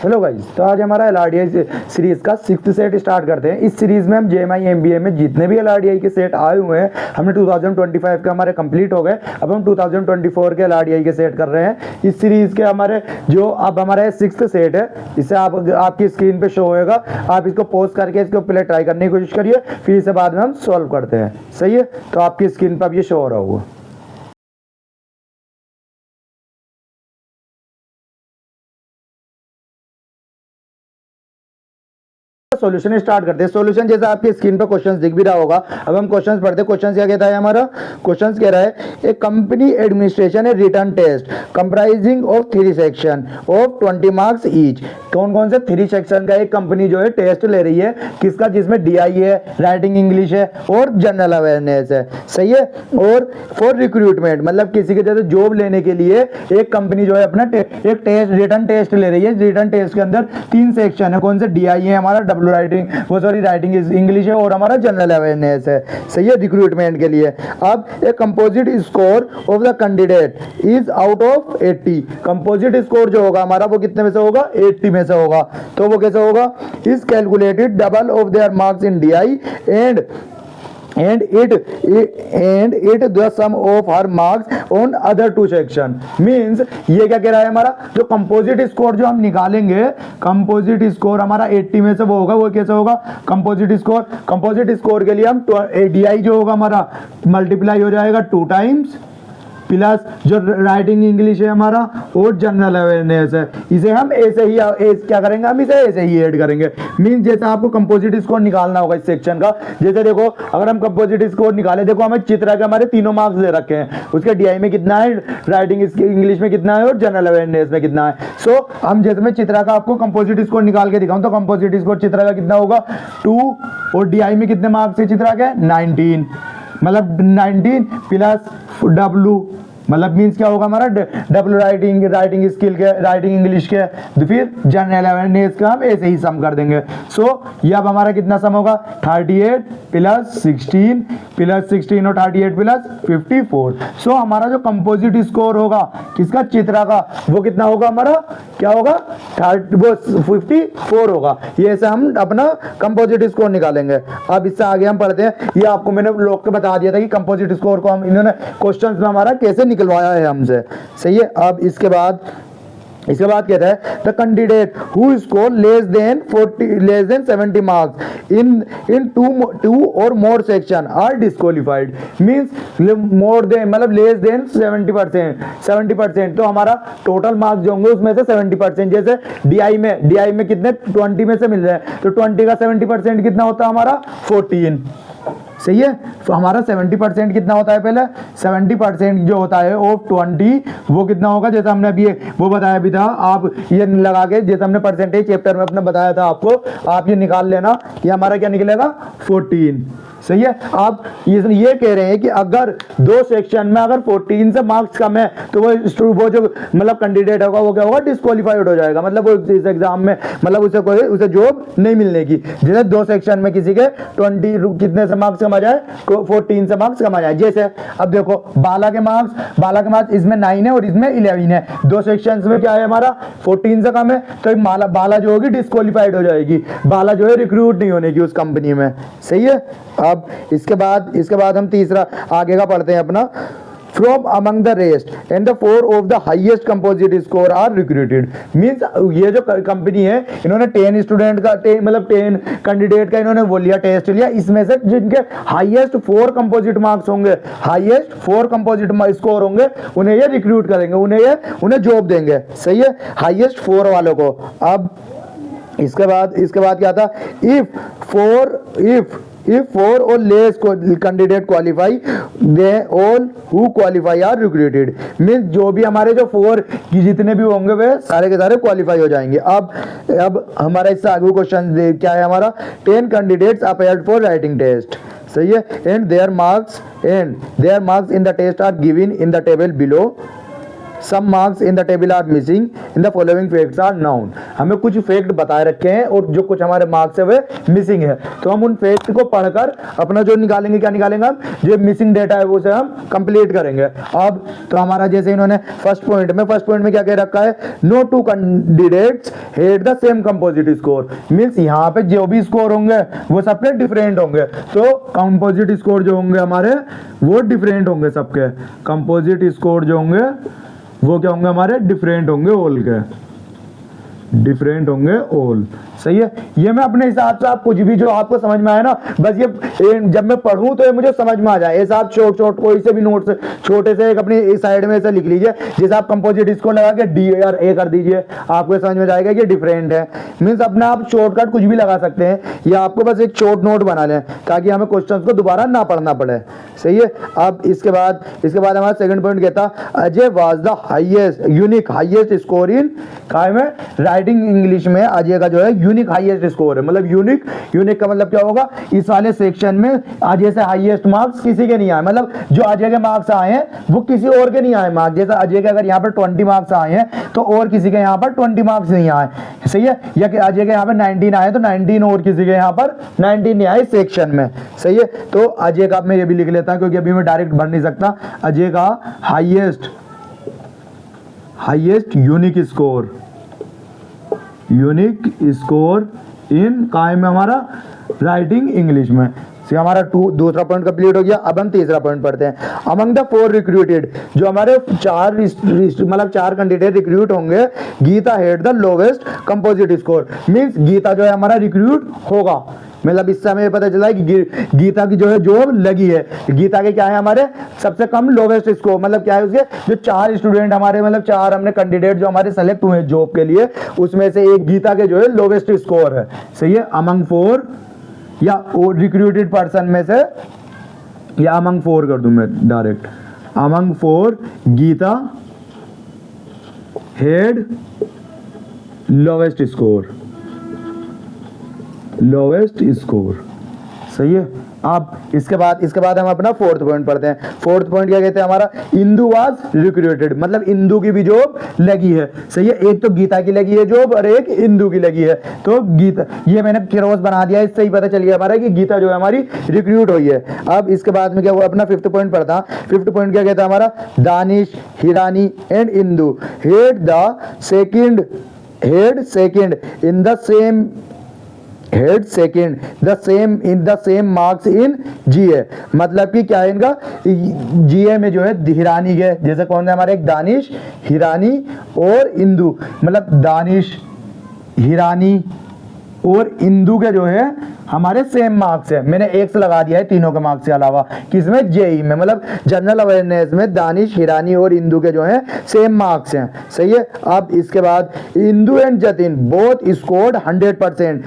Hello guys, तो आज हमारा एलआरडीआई सीरीज का 6th सेट स्टार्ट करते हैं। इस सीरीज में हम जेएमआई एमबीए में जितने भी एलआरडीआई के सेट आए हुए हैं, हमने 2025 के हमारे कंप्लीट हो गए। अब हम 2024 के एलआरडीआई के सेट कर रहे हैं। इस सीरीज के हमारे जो अब हमारा 6th सेट है, इसे आपकी स्क्रीन पे शो होएगा। आप इसको पॉज करके इसको पहले ट्राई करने की कोशिश करिए, फिर इसे बाद में हम सॉल्व करते हैं। सही है, तो आपकी स्क्रीन पर अब ये शो हो रहा होगा। सॉल्यूशन स्टार्ट करते हैं। सॉल्यूशन जैसा आपकी स्क्रीन पर क्वेश्चंस दिख भी रहा होगा। अब हम क्वेश्चंस पढ़ते हैं। क्वेश्चंस क्या कहता है हमारा? क्वेश्चंस कह रहा है A company administration a written test comprising of 3 section of 20 marks each. कौन कौन से 3 सेक्शन का एक कंपनी जो है टेस्ट ले रही है, किसका? जिसमें डीआई है, राइटिंग इंग्लिश है और जनरल अवेयरनेस है। सही है। और फॉर रिक्रूटमेंट मतलब किसी के जैसे जॉब लेने के लिए एक कंपनी जो है अपना एक टेस्ट रिटर्न टेस्ट ले रही है। रिटर्न टेस्ट के अंदर 3 सेक्शन है। कौन से? डीआई है हमारा, राइटिंग इंग्लिश है और हमारा जनरल अवेयरनेस है। सही है, रिक्रूटमेंट के लिए। अब a composite score of the candidate is out of 80। Composite score जो होगा हमारा वो कितने में से होगा? 80 में से होगा। तो वो कैसे होगा? Is calculated double of their marks in DI and it the sum of her marks on other 2 section means ये क्या कह रहा है हमारा? जो कंपोजिट स्कोर जो हम निकालेंगे, कंपोजिट स्कोर हमारा 80 में से वो होगा। वो कैसे होगा? कंपोजिट स्कोर के लिए हम डीआई जो होगा हमारा मल्टीप्लाई हो जाएगा 2 टाइम्स प्लस जो राइटिंग इंग्लिश है हमारा और जनरल अवेयरनेस है, इसे हम ऐसे ही क्या करेंगे? हम इसे ऐसे ही ऐड करेंगे। मीन जैसे आपको कंपोजिट स्कोर निकालना होगा इस सेक्शन का। जैसे देखो, अगर हम कंपोजिट स्कोर निकाले, देखो हमें चित्रा के हमारे तीनों मार्क्स दे रखे हैं। उसके डीआई में कितना है, राइटिंग इंग्लिश में कितना है और जनरल अवेयरनेस में कितना है। सो हम जैसे मैं चित्रा का आपको कंपोजिट स्कोर निकाल के दिखाऊं तो कंपोजिट स्कोर चित्रा का कितना होगा? 2 और डीआई में कितने मार्क्स है चित्रा के? 19। मतलब 19 प्लस डब्लू मतलब मीन्स क्या होगा हमारा? डब्लू राइटिंग स्किल के, राइटिंग इंग्लिश के, तो फिर जनरल अवेयरनेस का हम ऐसे ही सम कर देंगे। सो ये अब हमारा कितना सम होगा? 38 प्लस 16 और 38 प्लस 54। सो हमारा जो कंपोजिट स्कोर होगा किसका? चित्रा का, वो कितना होगा हमारा? क्या होगा? 54 होगा। ये ऐसे हम अपना कंपोजिट स्कोर निकालेंगे। अब इससे आगे हम पढ़ते हैं। ये आपको मैंने लोग को बता दिया था कि कंपोजिट स्कोर को हम इन्होंने क्वेश्चन में हमारा कैसे निकलवाया है हमसे। सही है। अब इसके बाद कहता है the candidate who score less than 70 marks in two or more section are disqualified. Means more than मतलब लेस देन 70%। तो हमारा टोटल मार्क्स जो होंगे उसमें से 70%, जैसे डीआई में कितने 20 में से मिल रहे हैं, तो 20 का 70% कितना होता है हमारा? 14। सही है। तो हमारा 70% कितना होता है? पहले 70% जो होता है ऑफ 20 वो कितना होगा? जैसे हमने अभी वो बताया भी था, आप ये लगा के जैसे हमने परसेंटेज चैप्टर में अपने बताया था आपको, आप ये निकाल लेना। ये हमारा क्या निकलेगा? 14। सही है। आप ये कह रहे हैं कि अगर 2 सेक्शन में अगर 14 से मार्क्स कम है तो वो जो मतलब कैंडिडेट होगा वो क्या होगा? डिस्क्वालीफाइड हो जाएगा। मतलब वो इस एग्जाम में मतलब उसे जॉब नहीं मिलने की। जैसे 2 सेक्शन में किसी के 20 कितने से मार्क्स कम आ जाए, 14 से मार्क्स कम आ जाए। जैसे अब देखो बाला के मार्क्स इसमें 9 है और इसमें 11 है। 2 सेक्शन में क्या है हमारा? 14 से कम है, तो बाला जो होगी डिस्क्वालीफाइड हो जाएगी। बाला जो है रिक्रूट नहीं होने की उस कंपनी में। सही है। अब इसके बाद हम तीसरा आगे का पढ़ते हैं अपना। From among the rest and the 4 of the highest composite score are recruited. Means ये जो कंपनी है इन्होंने 10 स्टूडेंट का 10 कैंडिडेट का इन्होंने वो लिया, टेस्ट लिया। इसमें से जिनके हाईएस्ट 4 कंपोजिट मार्क्स होंगे, हाईएस्ट 4 कंपोजिट स्कोर होंगे, उन्हें ये रिक्रूट करेंगे, उन्हें जॉब देंगे। सही है। हाईएस्ट 4 वालों को। अब इसके बाद क्या था? If 4 or less candidate qualify, they all who qualify are recruited। Means जो भी हमारे जो 4 की जितने भी होंगे वे सारे के सारे क्वालिफाई हो जाएंगे। अब हमारा इससे आगे क्वेश्चन क्या है हमारा? 10 candidates appeared for writing test. सही है। And their marks in the test are given in the table below. Some marks in the table are missing in the following facts are known. हमें कुछ fact बताए रखे हैं और जो कुछ हमारे मार्क्स है वे मिसिंग है, तो हम उन फैक्ट को पढ़कर अपना जो निकालेंगे, क्या निकालेंगे हम, जो मिसिंग डेटा है वो उसे हम कंप्लीट करेंगे। अब तो हमारा जैसे इन्होंने फर्स्ट पॉइंट में क्या कह रखा है, no two candidates had the same composite score, means यहाँ पे जो भी स्कोर होंगे वो सबके डिफरेंट होंगे, तो कंपोजिट स्कोर जो होंगे हमारे वो डिफरेंट होंगे सबके, कंपोजिट स्कोर जो होंगे वो क्या होंगे हमारे, डिफरेंट होंगे ऑल के, डिफरेंट होंगे ऑल। सही है, ये मैं अपने हिसाब से आप कुछ भी जो आपको समझ में आए ना, बस ये जब मैं पढ़ूं तो ये मुझे समझ में आ जाए, ऐसा आप शॉर्ट कोई से भी नोट से छोटे से एक अपनी इस साइड में ऐसे लिख लीजिए, जैसे आप कंपोजिट स्कोर लगा के डी और ए कर दीजिए, आपको समझ में जाएगा कि डिफरेंट है। मीन्स अपना आप शॉर्टकट कुछ भी लगा सकते हैं, या आपको बस एक शॉर्ट नोट बना लें ताकि हमें क्वेश्चन को दोबारा ना पढ़ना पड़े। सही है, अब इसके बाद हमारा सेकंड पॉइंट कहता, Ajay was the unique highest score in काय में, राइटिंग इंग्लिश में अजय का जो है यूनिक हाईएस्ट स्कोर है, मतलब यूनिक का मतलब क्या होगा, इस वाले सेक्शन में अजय से हाईएस्ट मार्क्स किसी के नहीं आए, मतलब जो अजय के मार्क्स आए हैं वो किसी और के नहीं आए मार्क्स, जैसा अजय के अगर यहाँ पर 20 मार्क्स आए हैं तो और किसी के यहाँ पर 20 मार्क्स नहीं आए। सही है, या कि अजय के यहाँ पर 19 आए तो 19 और किसी के यहाँ पर 19 नहीं आए सेक्शन में। सही है, तो अजय का मैं ये भी लिख लेता हूं क्योंकि अभी मैं डायरेक्ट भर नहीं सकता, अजय का हाईएस्ट यूनिक स्कोर इन काय में हमारा, राइटिंग इंग्लिश में। से हमारा दूसरा पॉइंट कंप्लीट हो गया। अब हम तीसरा पॉइंट पढ़ते हैं। अमंग द 4 रिक्रूटेड, जो हमारे 4 कैंडिडेट रिक्रूट होंगे, Geeta had the lowest composite score, means Geeta जो है हमारा रिक्रूट होगा, मतलब इससे हमें पता चला है कि गीता की जो है जॉब लगी है। गीता के क्या है हमारे सबसे कम लोवेस्ट स्कोर, मतलब क्या है उसके जो 4 स्टूडेंट हमारे, मतलब 4 हमने कैंडिडेट जो हमारे सेलेक्ट हुए जॉब के लिए, उसमें से एक गीता के जो है लोवेस्ट स्कोर है। सही है, अमंग 4 या रिक्रूटेड पर्सन में से, या अमंग 4 कर दूं मैं direct, among 4 Geeta had lowest score. सही है, अब इसके बाद हम अपना फोर्थ पॉइंट पढ़ते हैं। फोर्थ पॉइंट क्या कहते हैं हमारा, इंदु वाज रिक्रूटेड, मतलब इंदु की भी जॉब लगी है। सही है, एक तो गीता की लगी है जॉब और एक इंदु की लगी है, तो गीता, ये मैंने क्रॉस बना दिया, इससे ही पता चल गया हमारा कि गीता जो है हमारी रिक्रूट हुई है। अब इसके बाद में क्या हुआ, अपना फिफ्थ पॉइंट पढ़ता। फिफ्थ पॉइंट क्या कहता है हमारा, Danish, Hirani and Indu had second in the same marks in GA, मतलब कि क्या है इनका, जीए में जो है हिरानी के, जैसे कौन है हमारे, एक दानिश, हिरानी और इंदु, मतलब दानिश, हिरानी और इंदु के जो है हमारे सेम मार्क्स है। मैंने एक से लगा दिया है तीनों के मार्क्स के अलावा, किसमें, जेई में, मतलब जनरल अवेयरनेस में दानिश, हिरानी और इंदु के जो है सेम मार्क्स हैं। सही है, अब इसके बाद Indu and Jatin both scored 100%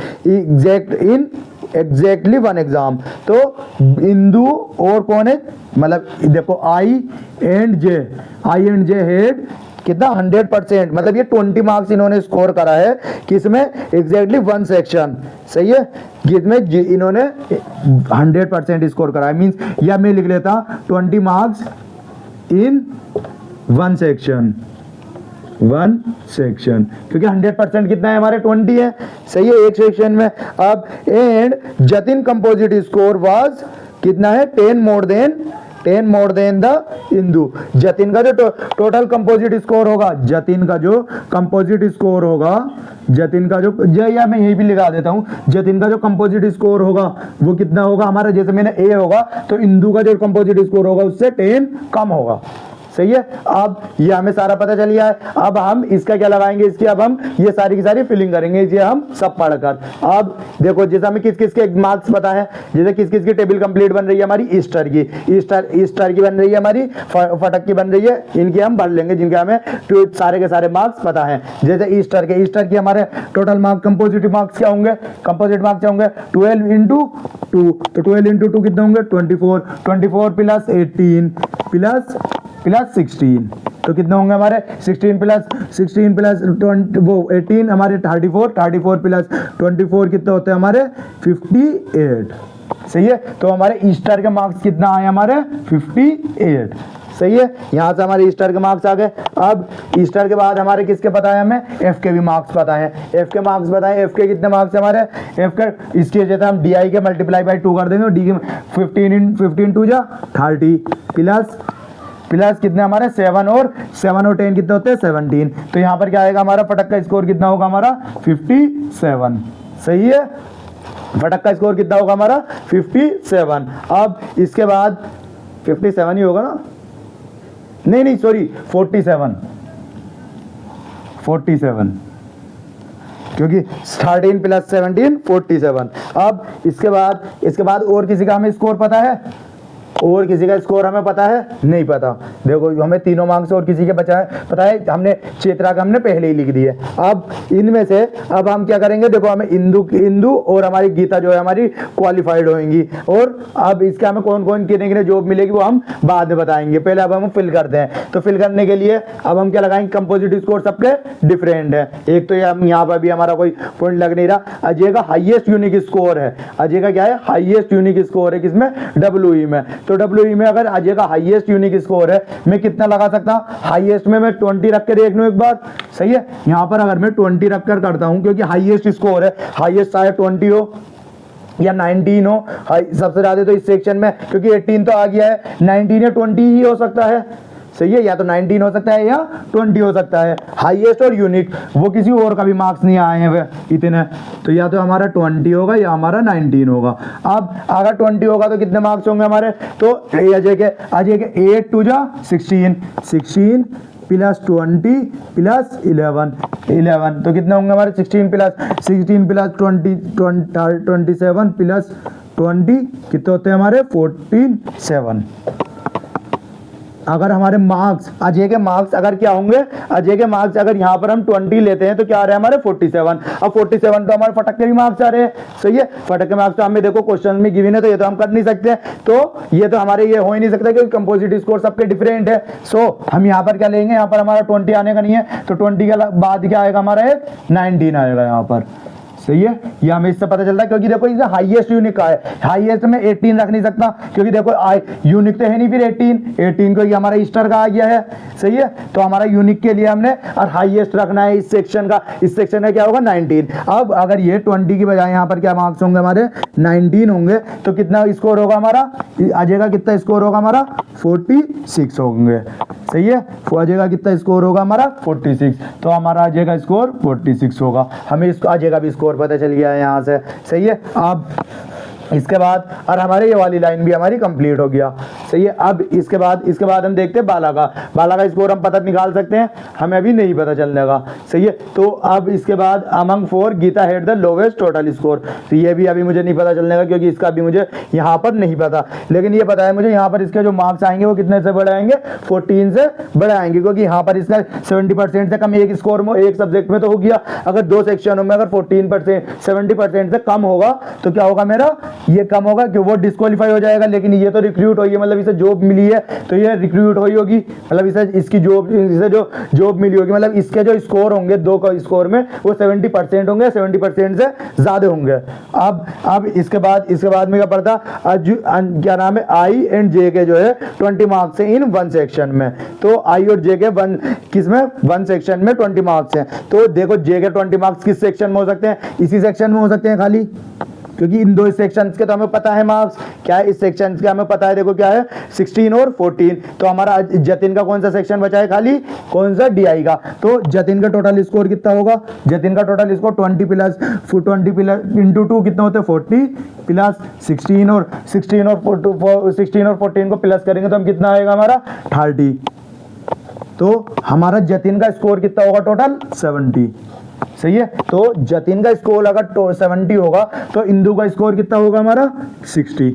exactly 1 exam, तो इंदु और कौन है, मतलब देखो आई एंड जे हेड कितना 100%, मतलब ये 20 मार्क्स इन्होंने स्कोर करा है, किसमें, एग्जैक्टली 1 सेक्शन। सही है, जिसमें इन्होंने 100% स्कोर करा है, मींस या मैं लिख लेता 20 मार्क्स इन 1 सेक्शन, क्योंकि 100% कितना है हमारे, 20 है। सही है, एक सेक्शन में। अब and Jatin composite score was कितना है, 10 more than the Indu. Jatin का जो टोटल कंपोजिट स्कोर होगा, जतिन का जो या मैं यही भी लगा देता हूं, जतिन का जो कंपोजिट स्कोर होगा वो कितना होगा हमारा, जैसे मैंने ए होगा तो इंदु का जो कंपोजिट स्कोर होगा उससे 10 कम होगा। सही है, अब ये हमें सारा पता चल गया है। अब हम इसका क्या लगाएंगे, इसकी अब हम ये सारी की सारी फिलिंग करेंगे, ये हम सब पढ़कर। अब देखो जैसे हमें किस किस के मार्क्स पता है, जैसे किस किस की टेबल कंप्लीट बन रही है हमारी, ईस्टर की बन रही है हमारी, फटक की बन रही है, इनकी हम भर लेंगे जिनके हमें सारे के सारे मार्क्स पता है। जैसे ईस्टर की हमारे टोटल मार्क्स, कंपोजिट मार्क्स क्या होंगे, 12 इंटू 2, तो 12 इंटू 2 कितने होंगे, 24 प्लस 18 प्लस 16, तो कितने होंगे हमारे, 16 प्लस 18 हमारे 34 प्लस 24 कितने होते हैं हमारे, 58। सही है, तो हमारे ईस्टर के मार्क्स कितना आए हमारे, 58। सही है, यहाँ से हमारे ईस्टर के मार्क्स आ गए। अब ईस्टर के बाद हमारे किसके पता है, हमें एफ के भी मार्क्स पता है। एफ के मार्क्स बताएं, एफ के कितने मार्क्स है हमारे, एफ के इसकी वजह से हम डी आई के मल्टीप्लाई बाई 2 कर देंगे, डी के 15 2 जा 30 प्लस कितने हमारे 7 और 10 कितने होते हैं 17। तो यहाँ पर क्या आएगा हमारा फटक का स्कोर कितना होगा हमारा 57। सही है, फटक का स्कोर कितना होगा हमारा 57। अब इसके बाद 57 ही होगा ना, नहीं सॉरी 47 क्योंकि 13 + 17 47। अब इसके बाद और किसी का हमें स्कोर पता है, और किसी का स्कोर हमें पता है, नहीं पता। देखो हमें तीनों मार्क्स और किसी के बचा है पता है, हमने चेत्रा का हमने पहले ही लिख दिया। अब इनमें से अब हम क्या करेंगे, देखो हमें इंदु और हमारी गीता जो है हमारी क्वालिफाइड होंगी, और अब इसके हमें कौन कौन कितने जॉब मिलेगी वो हम बाद में बताएंगे। पहले अब हम फिल करते हैं, तो फिल करने के लिए अब हम क्या लगाएंगे, कंपोजिट स्कोर सबके डिफरेंट है। एक तो ये हम यहाँ पर भी हमारा कोई पॉइंट लग नहीं रहा। अजय का हाईएस्ट यूनिक स्कोर है, अजय का क्या है हाईएस्ट यूनिक स्कोर है किसमें, डब्ल्यूई में। तो डब्ल्यूई में अगर अजय का हाईएस्ट यूनिक स्कोर है, मैं कितना लगा सकता हूं, हाईएस्ट में मैं 20 रख के देख लूं एक बार। सही है, यहां पर अगर मैं 20 रख कर करता हूं, क्योंकि हाईएस्ट स्कोर है, हाईएस्ट चाहे 20 हो या 19 हो, सबसे ज्यादा तो इस सेक्शन में, क्योंकि 18 तो आ गया है, 19 या 20 ही हो सकता है। सही है, या तो 19 हो सकता है या 20 हो सकता है, हाईएस्ट और यूनिक, वो किसी और का भी मार्क्स नहीं आए हैं इतने, तो या तो हमारा 20 होगा या हमारा 19 होगा। अब अगर 20 होगा तो कितने मार्क्स होंगे हमारे, तो अजय के 8 2 जा 16 प्लस 20 प्लस 11 तो कितने होंगे हमारे 16 प्लस 20 27 प्लस 20 कितने होते हैं हमारे 47। अगर हमारे मार्क्स अजय के मार्क्स अगर क्या होंगे, अजय के मार्क्स अगर यहाँ पर हम 20 लेते हैं तो क्या आ रहा है हमारे 47। अब 47 तो हमारे फटक के भी मार्क्स आ रहे हैं। सही है, फटक के मार्क्स तो हमें देखो क्वेश्चन में गिवन है, तो ये तो हम कर नहीं सकते, तो ये तो हमारे ये हो ही नहीं सकता क्योंकि कंपोजिट स्कोर सबके डिफरेंट है। सो हम यहाँ पर क्या लेंगे, यहाँ पर हमारा 20 आने का नहीं है, तो 20 के बाद क्या आएगा हमारा एक 19 आएगा यहाँ पर। सही है, ये हमें इससे पता चलता है, क्योंकि देखो इसे हाईएस्ट यूनिक का है, हाईएस्ट में 18 रख नहीं सकता, क्योंकि देखो यूनिक तो है नहीं, फिर 18 को ये हमारा ईस्टर का आ गया है। सही है, तो हमारा यूनिक के लिए हमने और हाईएस्ट रखना है इस सेक्शन का, इस सेक्शन का क्या होगा 19। अब अगर ये 20 की बजाय यहाँ पर क्या मार्क्स होंगे हमारे 19 होंगे, तो कितना स्कोर होगा हमारा, अजय का कितना स्कोर होगा हमारा 46 होंगे। सही है, अजय का कितना स्कोर होगा हमारा 46, तो हमारा अजय का स्कोर 46 होगा। हमें इसको अजय का भी स्कोर पता चल गया है यहाँ से। सही है, अब इसके बाद और हमारे ये वाली लाइन भी हमारी कंप्लीट हो गया। सही है, अब इसके बाद हम देखते हैं बाला का स्कोर हम पता निकाल सकते हैं, हमें अभी नहीं पता चलने का। सही है, तो अब इसके बाद among 4 Geeta had the lowest total score, तो ये भी अभी मुझे नहीं पता चलने का, क्योंकि इसका भी मुझे यहाँ पर नहीं पता, लेकिन ये पता है मुझे यहाँ पर इसके जो मार्क्स आएंगे वो कितने से बड़े आएंगे, 14 से बड़े आएंगे, क्योंकि यहाँ पर इसका 70% से कम एक स्कोर में एक सब्जेक्ट में तो हो गया। अगर 2 सेक्शनों में अगर 14% 70% से कम होगा तो क्या होगा, मेरा ये कम होगा कि वो डिस्क्वालीफाई हो जाएगा। लेकिन ये तो रिक्रूट हुई है, मतलब इसे जॉब मिली है, तो ये रिक्रूट हुई होगी, मतलब इसे इसकी इसे जो जॉब मिली होगी, मतलब इसके जो स्कोर होंगे 2 का स्कोर में वो 70% होंगे, 70% से ज्यादा होंगे। अब इसके बाद में क्या पड़ता, क्या नाम है, आई एंड जे के जो है 20 मार्क्स है इन 1 सेक्शन में, तो आई और जे के किसमें 1 सेक्शन में 20 मार्क्स हैं। तो देखो जे के 20 मार्क्स किस सेक्शन में हो सकते हैं, इसी सेक्शन में हो सकते हैं खाली, क्योंकि इन 2 सेक्शंस के तो हमें पता है मार्क्स क्या है, इस सेक्शन के हमें पता है, देखो क्या है 16 और 14, तो हमारा जतिन का कौन सा सेक्शन बचा है खाली, कौन सा डीआई का। तो जतिन का टोटल स्कोर कितना होगा, जतिन का टोटल स्कोर 20 प्लस इंटू 2 कितना होता है 40 प्लस 16 और 14 को प्लस करेंगे तो हम कितना आएगा हमारा 30, तो हमारा जतिन का स्कोर कितना होगा टोटल 70। सही है, तो जतिन का स्कोर अगर 70 होगा तो इंदु का स्कोर कितना होगा हमारा 60।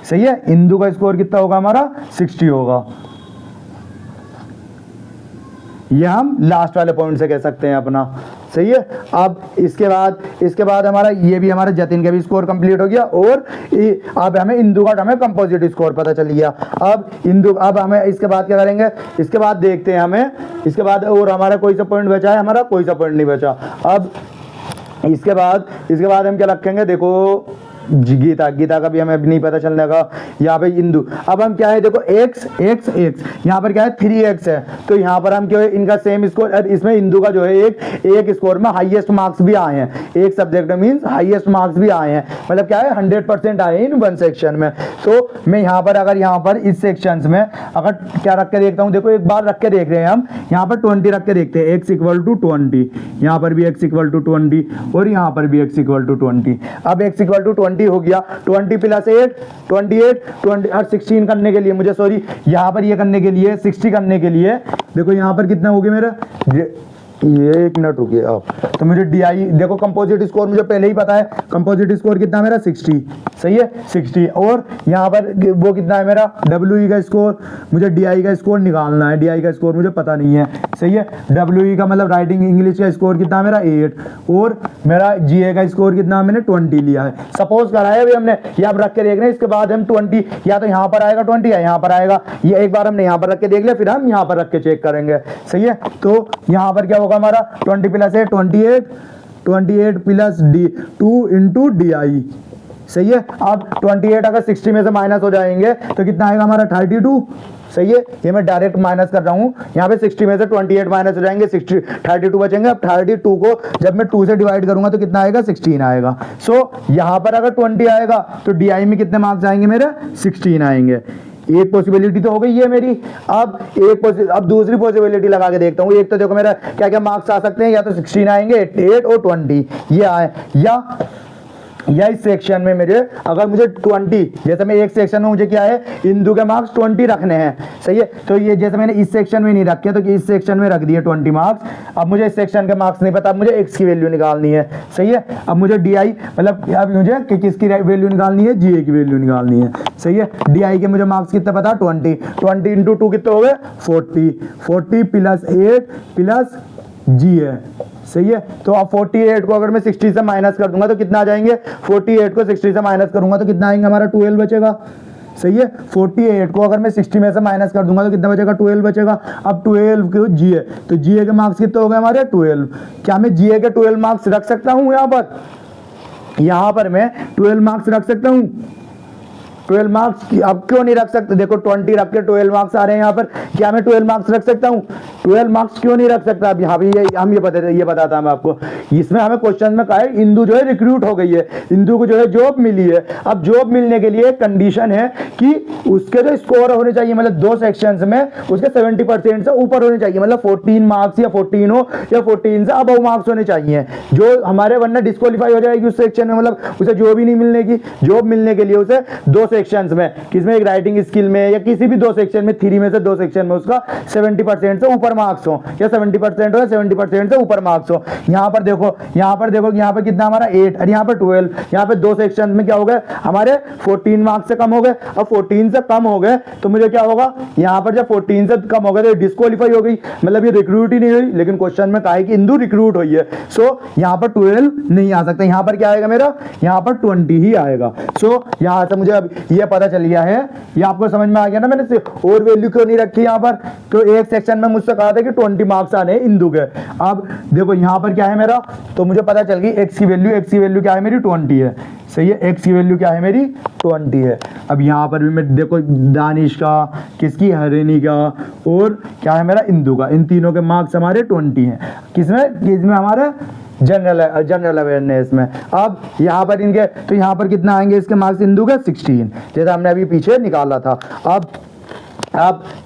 सही है, इंदु का स्कोर कितना होगा हमारा 60 होगा। यह हम लास्ट वाले पॉइंट से कह सकते हैं अपना। सही है, अब इसके बाद हमारा ये भी हमारा जतिन का भी स्कोर कंप्लीट हो गया, और अब हमें इंदु का हमें कंपोजिट स्कोर पता चल गया। अब हमें इसके बाद क्या करेंगे, इसके बाद देखते हैं हमें इसके बाद और हमारा कोई सा पॉइंट बचा है, हमारा कोई सा पॉइंट नहीं बचा। अब इसके बाद हम क्या रखेंगे, देखो गीता, गीता का भी हमें अभी नहीं पता चलने का। यहाँ पे इंदु, अब हम क्या है देखो x x x, यहाँ पर क्या है 3x है, तो यहाँ पर हम क्या है इनका सेम स्कोर, इसमें इंदु का जो है एक स्कोर में हाईएस्ट मार्क्स भी आए हैं, एक सब्जेक्ट मींस हाईएस्ट मार्क्स भी आए हैं, मतलब क्या है 100% आए इन वन सेक्शन में। तो मैं यहाँ पर अगर यहाँ पर इस सेक्शन में अगर क्या रख के देखता हूँ, देखो एक बार रख के देख रहे हैं हम, यहाँ पर 20 रख के देखते हैं, x इक्वल टू 20, यहाँ पर भी x इक्वल टू 20 और यहाँ पर भी x इक्वल टू 20। अब x इक्वल टू 20 हो गया, 20 प्लस 8 28 20 और 16 करने के लिए मुझे, सॉरी यहाँ पर ये करने के लिए 60 करने के लिए, देखो यहाँ पर कितना हो गया मेरा, ये 1 मिनट रुकिए आप, तो मुझे DI देखो कंपोजिट स्कोर मुझे पहले ही पता है, कंपोजिट स्कोर कितना मेरा 60, सही है 60, और यहाँ पर वो कितना है मेरा WE का स्कोर, मुझे DI का स्कोर निकालना है, DI का स्कोर मुझे पता नहीं है, सही है। WE का मतलब राइटिंग इंग्लिश का स्कोर कितना मेरा 8, और मेरा GA का स्कोर कितना मैंने 20 लिया है, सपोज करा है अभी हमने, ये आप रख के देख रहे हैं, इसके बाद हम 20 या तो यहाँ पर आएगा 20 या यहाँ पर आएगा, ये एक बार हमने यहाँ पर रख के देख लिया, फिर हम यहाँ पर रख के चेक करेंगे, सही है। तो यहाँ पर क्या होगा हमारा 20 प्लस 8 28 प्लस 2 इंटू DI, सही है। अब 28 अगर 60 में से माइनस हो जाएंगे तो कितना आएगा हमारा 32, सही है। ये मैं डायरेक्ट माइनस कर रहा हूँ, यहाँ पे 60 में से 28 माइनस हो जाएंगे, 32 बचेंगे। अब 32 को जब मैं 2 से डिवाइड करूंगा तो कितना आएगा 16 आएगा। सो यहाँ पर अगर 20 आएगा तो DI में कितने मार्क्स आएंगे मेरे 16 आएंगे। एक पॉसिबिलिटी तो हो गई है मेरी। अब दूसरी पॉसिबिलिटी लगा के देखता हूँ। एक तो देखो मेरा क्या क्या मार्क्स आ सकते हैं, या तो 16 आएंगे, 8 और 20 ये आए, या इस सेक्शन में मेरे अगर मुझे 20, जैसे मैं एक सेक्शन में मुझे क्या है इंदु के मार्क्स 20 रखने हैं, सही है। तो ये जैसे मैंने इस सेक्शन में नहीं रखे तो इस सेक्शन में रख दिए 20 मार्क्स। अब मुझे इस सेक्शन के मार्क्स नहीं पता, अब मुझे x की वैल्यू निकालनी है, सही है। अब मुझे DI मतलब अब मुझे किसकी वैल्यू निकालनी है, GA की वैल्यू निकालनी है, सही है। DI के मुझे मार्क्स कितने पता 20 इंटू 2 कितने हो गए 40 प्लस 8 प्लस GA, सही है। तो अब 48 को अगर मैं 60 से माइनस कर दूंगा तो कितना आ जाएंगे, 48 को 60 से माइनस करूंगा तो कितना आएंगे हमारा 12 बचेगा, सही है। 48 को अगर मैं 60 में से माइनस कर दूंगा तो कितना बचेगा 12 बचेगा। अब 12 के GA, तो GA के मार्क्स कितने हो गए हमारे 12। क्या मैं GA के 12 मार्क्स रख सकता हूँ यहाँ पर मैं 12 मार्क्स रख सकता हूँ। 12 मार्क्स अब क्यों नहीं रख सकते, देखो 20 रख के 12 मार्क्स आ रहे हैं यहाँ पर, क्या मैं 12 मार्क्स रख सकता हूँ, 12 मार्क्स क्यों नहीं रख सकता। अब यहाँ भी ये बताता मैं आपको, इसमें हमें क्वेश्चन में कहा है इंदु जो है रिक्रूट हो गई है, इंदु को जो है जॉब मिली है। अब जॉब मिलने के लिए कंडीशन है कि उसके जो स्कोर होने चाहिए, मतलब 2 सेक्शंस में उसके 70% से ऊपर होने चाहिए, मतलब 14 मार्क्स या 14 हो या 14 से अबव मार्क्स होने चाहिए, जो हमारे वरना डिस्क्वालीफाई हो जाएगी उस सेक्शन में, मतलब उसे जॉब ही नहीं मिलने की। जॉब मिलने के लिए उसे 2 सेक्शंस में, किसमें एक राइटिंग स्किल में या किसी भी 2 सेक्शन में, 3 में से 2 सेक्शन में उसका 70% से ऊपर मार्क्स हो, या 70% हो या 70% से ऊपर मार्क्स हो। यहाँ पर देखो यहाँ पर कितना हमारा 8 और यहाँ पर 12, यहाँ पे 2 सेक्शन में क्या हो गए हमारे 14 मार्क्स से कम हो गए। अब 14 से कम हो गए तो मुझे क्या होगा, यहाँ पर जब 14 से कम हो गए तो डिस्क्वालीफाई हो गई, मतलब ये रिक्रूट ही नहीं हुई। लेकिन क्वेश्चन में कहा है कि इंदु रिक्रूट हुई है, सो यहाँ पर 12 नहीं आ सकता, यहाँ पर क्या आएगा मेरा, यहाँ पर 20 ही आएगा। सो यहाँ से मुझे अब ये पता चल गया है, ये आपको समझ में आ गया ना मैंने और वैल्यू क्यों नहीं रखी यहाँ पर। तो एक सेक्शन में मुझसे कहा था कि 20 मार्क्स आने हैं इंदु के। अब देखो यहाँ पर क्या है मेरा, तो मुझे पता चल गई x की वैल्यू क्या है मेरी 20 है, सही है। x की वैल्यू क्या है मेरी 20 है। अब यहाँ पर भी मैं देखो दानिश का, किसकी हरिणी का, और क्या है मेरा इंदु का, इन तीनों के मार्क्स हमारे 20 हैं। किसमें हमारे जनरल अवेयरनेस में। अब यहाँ पर इनके, तो यहाँ पर कितना आएंगे इसके मार्क्स इंदु के 16, जैसा हमने अभी पीछे निकाला था। अब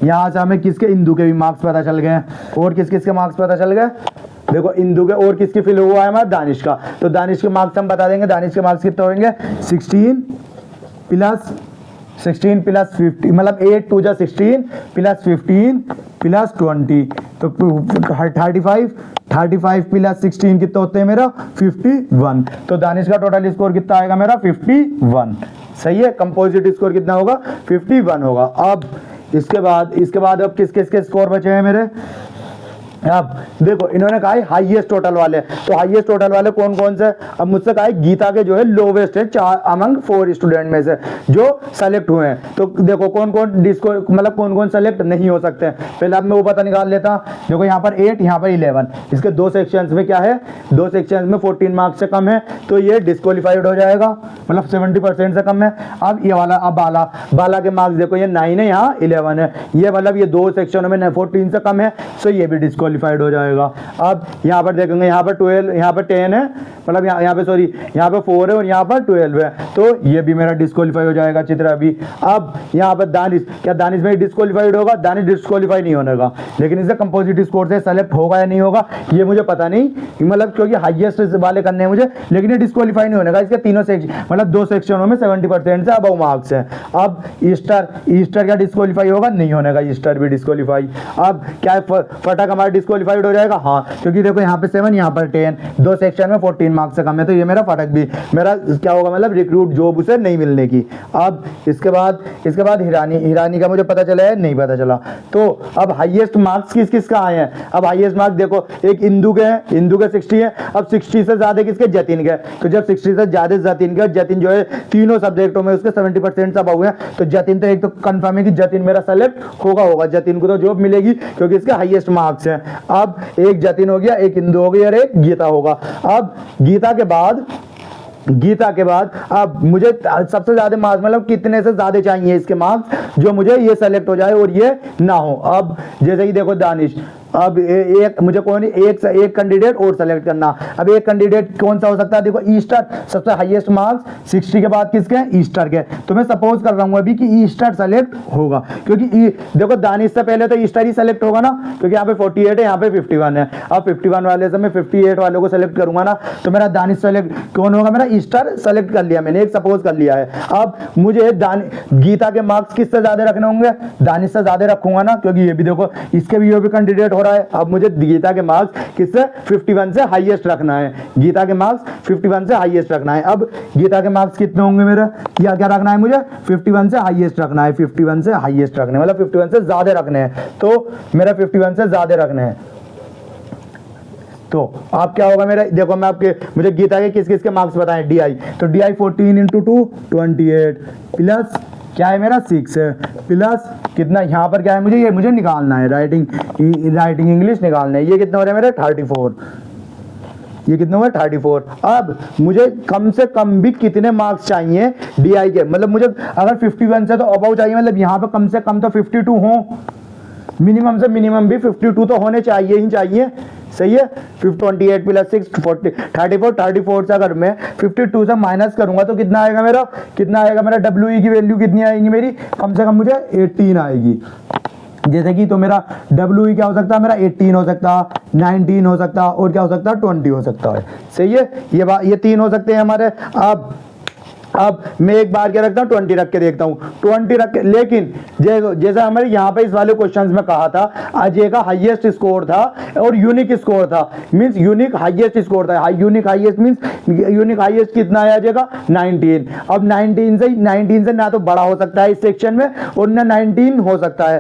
यहाँ से हमें किसके इंदु के भी मार्क्स पता चल गए, और किस किस के मार्क्स पता चल गए, देखो इंदु के, और किसकी फिल हुआ है हमारा दानिश का। तो दानिश के मार्क्स हम बता देंगे, दानिश के मार्क्स कितने होंगे 16 प्लस 50, मतलब 8 2 जा 16 प्लस 15 प्लस 20, तो 35 प्लस 16 कितना होते हैं मेरा 51। तो दानिश का टोटल स्कोर कितना आएगा मेरा 51, सही है। कंपोजिट स्कोर कितना होगा 51 होगा। अब इसके बाद अब किस किस के स्कोर बचे हैं मेरे, अब देखो इन्होंने कहा है हाईएस्ट टोटल वाले, तो हाईएस्ट टोटल वाले कौन कौन से, अब मुझसे कहा है गीता के जो है लोवेस्ट है 4 अमंग 4 स्टूडेंट में से जो सेलेक्ट हुए हैं। तो देखो कौन कौन डिस्को मतलब कौन कौन सेलेक्ट नहीं हो सकते हैं, पहले अब मैं वो पता निकाल लेता। देखो यहाँ पर 8, यहाँ पर 11, इसके 2 सेक्शंस में क्या है, 2 सेक्शंस में 14 मार्क्स से कम है तो ये डिस्क्वालीफाइड हो जाएगा, मतलब 70% से कम है। अब ये वाला, अब बाला के मार्क्स देखो ये 9 है, यहाँ 11 है, ये मतलब ये 2 सेक्शनों में 14 से कम है, सो ये भी डिस्क्वालीफाइड हो जाएगा। अब यहाँ पर देखेंगे यहाँ पर 12, यहाँ पर 10 है, मतलब यहाँ पे सॉरी यहाँ पे 4 है और यहाँ पर 12 है, तो ये भी मेरा डिस्क्वालीफाई हो जाएगा चित्रा भी। अब यहाँ पर दानिश, क्या दानिश में डिस्क्वालीफाइड होगा, दानिश डिस्क्वालीफाई नहीं होने का, लेकिन इससे कंपोजिट स्कोर से सेलेक्ट होगा या नहीं होगा ये मुझे पता नहीं, मतलब क्योंकि हाईएस्ट वाले करने हैं मुझे, लेकिन ये डिस्क्वालीफाई नहीं होने का, इसके तीनों सेक्शन मतलब 2 सेक्शनों में 70% से अबव मार्क्स है। अब ईस्टर क्या डिस्क्वालीफाई होगा, नहीं होने का, ईस्टर भी डिस्क्वालीफाई। अब क्या फटक हमारा डिस्क्वालीफाइड हो जाएगा, हाँ, क्योंकि देखो यहाँ पे 7 यहाँ पर 10, 2 सेक्शन में 14 मार्क्स से कम है, तो ये मेरा फटक भी मेरा क्या होगा, मतलब रिक्रूट जॉब उसे नहीं मिलने की। अब इसके बाद हिरानी का मुझे पता चला है, नहीं पता चला। तो अब हाईएस्ट मार्क्स किस किस का आए हैं, अब हाईएस्ट मार्क्स देखो एक इंदू के हैं, इंदू के 60 है, अब 60 से ज्यादा किसके, जतिन के, तो जब 60 से ज्यादा जतिन के, जतिन जो है तीनों सब्जेक्टों में उसके 70% सब हुए हैं, तो जतिन तो एक तो कंफर्म है कि जतिन मेरा सेलेक्ट होगा, जतिन को तो जॉब मिलेगी क्योंकि इसके हाईएस्ट मार्क्स हैं। अब एक जतिन हो गया, एक इंदू हो गई और एक गीता होगा। अब गीता के बाद अब मुझे सबसे ज्यादा मार्क्स मतलब कितने से ज्यादा चाहिए इसके मार्क्स जो मुझे ये सेलेक्ट हो जाए और ये ना हो। अब जैसे कि देखो दानिश, अब एक मुझे कौन एक कैंडिडेट और सेलेक्ट करना, अब एक कैंडिडेट कौन सा हो सकता है, देखो ईस्टर सबसे हाईएस्ट मार्क्स 60 के बाद किसके हैं, ईस्टर के, तो मैं सपोज कर रहा हूँ अभी कि ईस्टर सेलेक्ट होगा, क्योंकि देखो दानिश से पहले तो ईस्टर ही सेलेक्ट होगा ना, क्योंकि यहाँ पे 48 है, यहाँ पे 51 है। अब 51 वाले से मैं 58 वालों को सेलेक्ट करूंगा ना, तो मेरा दानिश सेलेक्ट कौन होगा, मेरा ईस्टर सेलेक्ट कर लिया मैंने, एक सपोज कर लिया है। अब मुझे गीता के मार्क्स किससे ज्यादा रखने होंगे, दानिश से ज्यादा रखूंगा ना, क्योंकि ये भी देखो इसके भी कैंडिडेट हो रहा है। अब मुझे गीता के मार्क्स किससे 51 से हाईएस्ट रखना है, गीता के मार्क्स 51 से हाईएस्ट रखना है। अब गीता के मार्क्स कितने होंगे मेरे, क्या क्या रखना है मुझे, 51 से हाईएस्ट रखना है, 51 से हाईएस्ट रखने मतलब 51 से ज्यादा रखने हैं, तो मेरा 51 से ज्यादा रखने हैं। तो आप क्या होगा मेरा, देखो मैं मुझे गीता के किस किस के मार्क्स बताएं, डीआई, तो डीआई 14 × 2 28 प्लस क्या है मेरा 6 है, प्लस कितना यहाँ पर क्या है मुझे निकालना है, राइटिंग इंग्लिश निकालना है, ये कितना हो रहा है मेरा 34, ये कितने हुए 34। अब मुझे कम से कम भी कितने मार्क्स चाहिए डीआई के, मतलब मुझे अगर 51 से तो अबव चाहिए, मतलब यहाँ पे कम से कम तो 52 हो, मिनिमम से मिनिमम भी 52 तो होने चाहिए ही चाहिए, सही है। 28 प्लस 6 34 से अगर मैं 52 से माइनस करूंगा तो कितना आएगा मेरा डब्ल्यू की वैल्यू कितनी आएगी मेरी, कम से कम मुझे 18 आएगी। जैसे कि तो मेरा डब्ल्यू क्या हो सकता है, मेरा 18 हो सकता, 19 हो सकता और क्या हो सकता है 20 हो सकता है, सही है। ये 3 हो सकते हैं हमारे। अब मैं एक बार क्या रखता हूँ 20 रख के देखता हूँ, 20 रख के, लेकिन जैसे हमारे यहाँ पे इस वाले क्वेश्चंस में कहा था अजय का हाईएस्ट स्कोर था और यूनिक स्कोर था, मींस यूनिक हाईएस्ट स्कोर था, unique highest means unique highest कितना है अजय का 19। अब 19 से ना तो बड़ा हो सकता है इस सेक्शन में और ना 19 हो सकता है,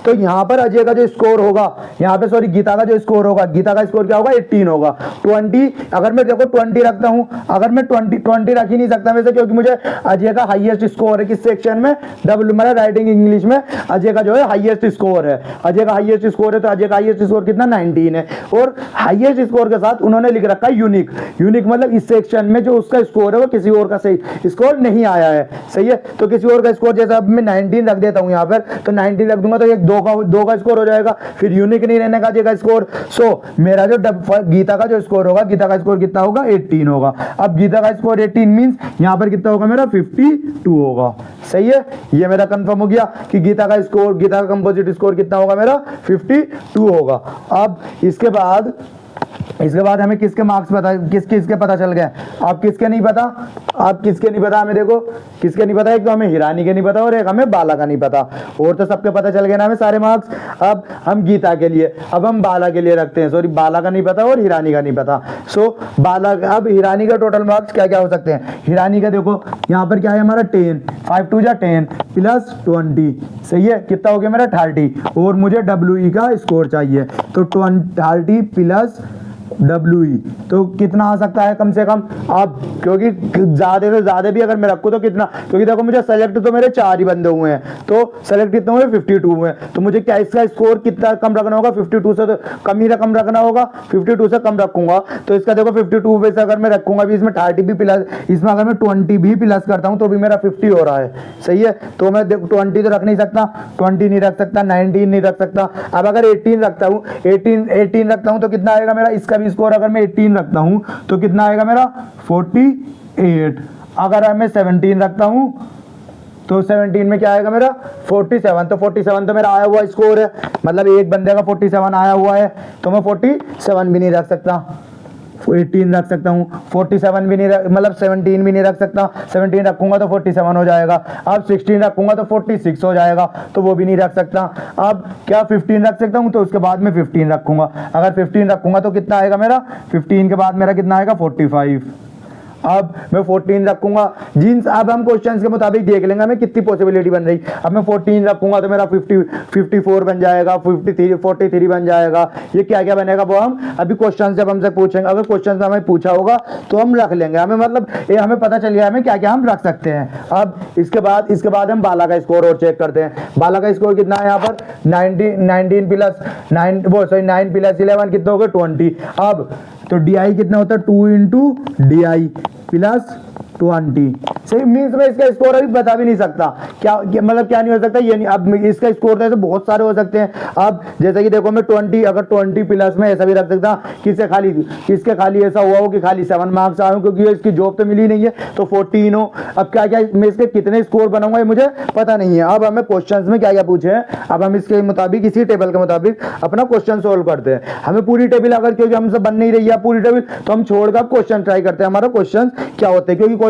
तो यहाँ पर अजय का जो स्कोर होगा, यहाँ पे सॉरी गीता का जो स्कोर होगा, गीता का स्कोर क्या होगा 18 होगा। 20 अगर मैं देखो 20 रखता हूँ, अगर मैं 20 रख ही नहीं सकता वैसे, क्योंकि मुझे अजय का हाईएस्ट स्कोर है किस सेक्शन में, डब्ल्यू मतलब राइटिंग इंग्लिश में अजय का जो है हाईएस्ट स्कोर है, अजय का हाईएस्ट स्कोर है, तो अजय का हाईएस्ट स्कोर कितना 19 है, और हाईएस्ट स्कोर के साथ उन्होंने लिख रखा है यूनिक मतलब इस सेक्शन में जो उसका स्कोर है वो किसी और का सही स्कोर नहीं आया है, सही है। तो किसी और का स्कोर जैसे अब मैं 19 रख देता हूं यहाँ पर, तो 19 रख दूंगा तो एक दो का स्कोर हो जाएगा, फिर यूनिक नहीं रहने का अजय का स्कोर। सो मेरा जो गीता का जो स्कोर होगा, गीता का स्कोर कितना होगा 18 होगा। अब गीता का स्कोर 18 मींस यहाँ पर कितना होगा मेरा 52 होगा, सही है। ये मेरा कंफर्म हो गया कि गीता का कंपोजिट स्कोर कितना होगा मेरा 52 होगा। अब इसके बाद इसके बाद हमें किसके मार्क्स पता, किसके पता चल गए। आप किसके नहीं पता, आप किसके नहीं पता हमें, देखो किसके नहीं पता, एक तो हमें हिरानी के नहीं पता और एक हमें बाला का नहीं पता, और तो सबके पता चल गए ना हमें सारे मार्क्स। अब हम गीता के लिए, अब हम बाला के लिए रखते हैं, सॉरी बाला का नहीं पता और हिरानी का नहीं पता। सो बाला, अब हिरानी का टोटल मार्क्स क्या क्या हो सकते हैं। हिरानी का देखो यहाँ पर क्या है हमारा 10, 5 2 10 प्लस 20, सही है, कितना हो गया मेरा 30, और मुझे WE का स्कोर चाहिए, तो 30 प्लस WE तो कितना आ सकता है कम से कम। अब क्योंकि ज्यादा से ज्यादा भी अगर मैं रखूँ तो कितना, क्योंकि देखो मुझे सेलेक्ट तो मेरे 4 ही बंदे हुए हैं, तो सेलेक्ट कितने हुए 52 हुए, तो मुझे क्या इसका स्कोर कितना कम रखना होगा, 52 से तो कम ही रकम रखना होगा, 52 से कम रखूंगा। तो इसका देखो 52 पे से अगर मैं रखूंगा भी, इसमें 30 भी प्लस, इसमें अगर मैं 20 भी प्लस करता हूँ तो भी मेरा 50 हो रहा है, सही है। तो मैं 20 तो रख नहीं सकता, 20 नहीं रख सकता, 19 नहीं रख सकता। अब अगर 18 रखता हूँ, 18 रखता हूँ तो कितना आएगा मेरा, इसका भी स्कोर अगर मैं 18 रखता हूं तो कितना आएगा मेरा 48। अगर मैं 17 रखता हूं तो 17 में क्या आएगा मेरा 47, तो 47 तो मेरा आया हुआ स्कोर है, मतलब एक बंदे का 47 आया हुआ है, तो मैं 47 भी नहीं रख सकता, 18 रख सकता हूँ, 47 भी नहीं मतलब 17 भी नहीं रख सकता, 17 रखूंगा तो 47 हो जाएगा। अब 16 रखूंगा तो 46 हो जाएगा, तो वो भी नहीं रख सकता। अब क्या 15 रख सकता हूँ, तो उसके बाद में 15 रखूंगा, अगर 15 रखूंगा तो कितना आएगा मेरा, 15 के बाद मेरा कितना आएगा 45। अब मैं 14 रखूंगा जीन्स, अब हम क्वेश्चंस के मुताबिक देख लेंगे हमें कितनी पॉसिबिलिटी बन रही। अब मैं 14 रखूंगा तो मेरा 54 बन जाएगा, 43 बन जाएगा, ये क्या क्या बनेगा वो हम अभी क्वेश्चन जब हमसे पूछेंगे, अगर क्वेश्चन हमें पूछा होगा तो हम रख लेंगे, हमें मतलब ये हमें पता चल गया हमें क्या क्या हम रख सकते हैं। अब इसके बाद हम बाला का स्कोर और चेक करते हैं। बाला का स्कोर कितना है यहाँ पर 19 प्लस 9 प्लस 11 कितना हो गया 20। अब तो DI कितना होता है 2 इंटू DI प्लस 20, सही मीन्स मैं इसका स्कोर अभी बता भी नहीं सकता, क्या मतलब क्या नहीं हो सकता ये नहीं। अब इसका स्कोर तो बहुत सारे हो सकते हैं। अब जैसे कि देखो मैं 20, अगर 20 प्लस में ऐसा भी रख सकता, किसके खाली ऐसा हुआ हो कि खाली 7 मार्क्स आए हो, क्योंकि इसकी जॉब तो मिली नहीं है, तो 14 हो। अब क्या क्या मैं इसके कितने स्कोर बनाऊंगा ये मुझे पता नहीं है। अब हमें क्वेश्चन में क्या क्या पूछे हैं, अब हम इसके मुताबिक इसी टेबल के मुताबिक अपना क्वेश्चन सोल्व करते हैं। हमें पूरी टेबल अगर क्योंकि हमसे बन नहीं रही है पूरी टेबल, तो हम छोड़कर क्वेश्चन ट्राई करते हैं हमारा क्वेश्चन क्या होते हैं, क्योंकि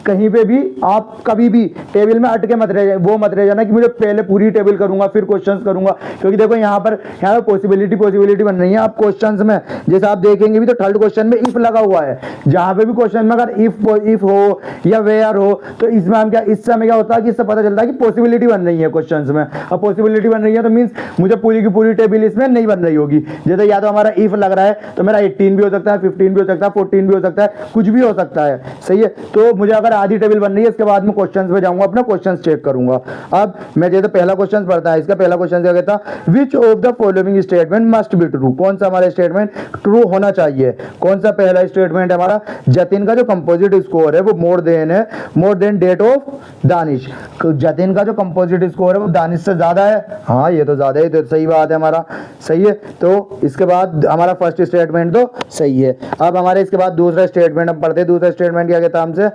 कहीं पे भी आप कभी भी टेबल में अटके मत रह जाना कि मुझे पहले पूरी टेबल करूंगा फिर क्वेश्चंस करूंगा, क्योंकि देखो यहाँ पर पॉसिबिलिटी बन रही है। आप क्वेश्चंस में जैसे आप देखेंगे भी तो थर्ड क्वेश्चन में इफ लगा हुआ है, जहां पे भी क्वेश्चन में अगर इफ हो या वेयर हो, तो इसमें हम क्या, इस समय क्या होता है कि इससे पता चलता है कि पॉसिबिलिटी बन रही है क्वेश्चन में। अब पॉसिबिलिटी बन रही है तो मीन्स मुझे पूरी की पूरी टेबल इसमें नहीं बन रही होगी। जैसे या तो हमारा इफ लग रहा है तो मेरा 18 भी हो सकता है, 15 भी हो सकता है, 14 भी हो सकता है, कुछ भी हो सकता है, सही है। तो मुझे अगर आधी टेबल बन रही है, इसके बाद में क्वेश्चंस पे जाऊंगा, अपना क्वेश्चंस चेक करूंगा। अब मैं जैसे पहला क्वेश्चन पढ़ता है, इसका पहला क्वेश्चन क्या कहता, which of the following statement must be true, कौन सा हमारा स्टेटमेंट ट्रू होना चाहिए। कौन सा पहला स्टेटमेंट है हमारा, जतिन का जो कंपोजिट स्कोर है वो more than that of Danish. Jatin का जो कंपोजिट स्कोर है वो दानिश से ज्यादा है, हाँ ये तो ज्यादा है, तो सही बात है हमारा, सही है। तो इसके बाद हमारा फर्स्ट स्टेटमेंट तो सही है। अब हमारे इसके बाद दूसरा स्टेटमेंट हम पढ़ते हैं। दूसरा स्टेटमेंट क्या कहता है हमसे,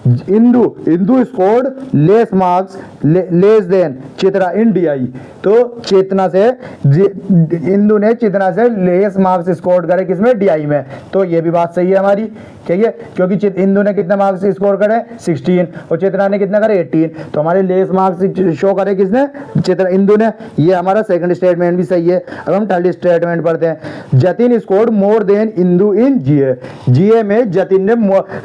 Indu scored less marks less than Chitra in DI। तो चेतना से इंदू ने चित्रा से लेस मार्क्स स्कोर करे किसमें, DI में। तो ये भी बात सही है हमारी, ठीक है, क्योंकि इंदू ने कितना मार्क्स स्कोर करे 16 और चित्रा ने कितना करे 18, तो हमारे लेस मार्क्स शो करे किसने, चित्रा इंदू ने। ये हमारा सेकंड स्टेटमेंट भी सही है। अब हम थर्ड स्टेटमेंट पढ़ते हैं। Jatin scored more than Indu in GA में जतिन ने